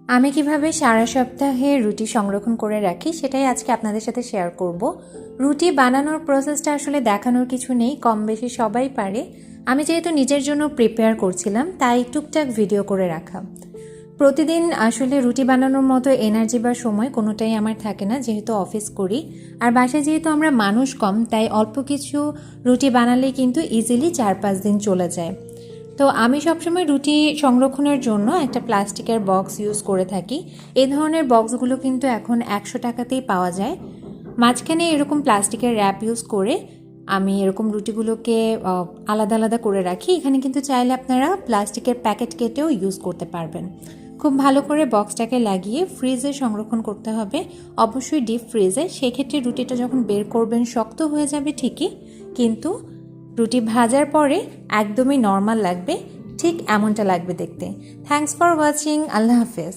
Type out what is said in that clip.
আমি কিভাবে সারা সপ্তাহে রুটি সংরক্ষণ করে রাখি সেটাই আজকে আপনাদের সাথে শেয়ার করব। রুটি বানানোর প্রসেসটা আসলে দেখানোর কিছু নেই, কম বেশি সবাই পারে। আমি যেহেতু নিজের জন্য প্রিপেয়ার করছিলাম তাই টুকটাক ভিডিও করে রাখা। প্রতিদিন আসলে রুটি বানানোর মতো এনার্জি বা সময় কোনোটাই আমার থাকে না, যেহেতু অফিস করি। আর বাসায় যেহেতু আমরা মানুষ কম, তাই অল্প কিছু রুটি বানালেই কিন্তু ইজিলি 4-5 দিন চলে যায়। তো আমি সবসময় রুটি সংরক্ষণের জন্য একটা প্লাস্টিকের বক্স ইউজ করে থাকি। এই ধরনের বক্সগুলো কিন্তু এখন 100 টাকাতেই পাওয়া যায়। মাঝখানে এরকম প্লাস্টিকের র্যাপ ইউজ করে আমি এরকম রুটিগুলোকে আলাদা আলাদা করে রাখি। এখানে কিন্তু চাইলে আপনারা প্লাস্টিকের প্যাকেট কেটেও ইউজ করতে পারবেন। খুব ভালো করে বক্সটাকে লাগিয়ে ফ্রিজে সংরক্ষণ করতে হবে, অবশ্যই ডিপ ফ্রিজে। সেক্ষেত্রে রুটিটা যখন বের করবেন শক্ত হয়ে যাবে ঠিকই, কিন্তু রুটি ভাজার পরে একদমই নর্মাল লাগবে, ঠিক এমনটা লাগবে দেখতে। Thanks for watching. আল্লাহ হাফেজ।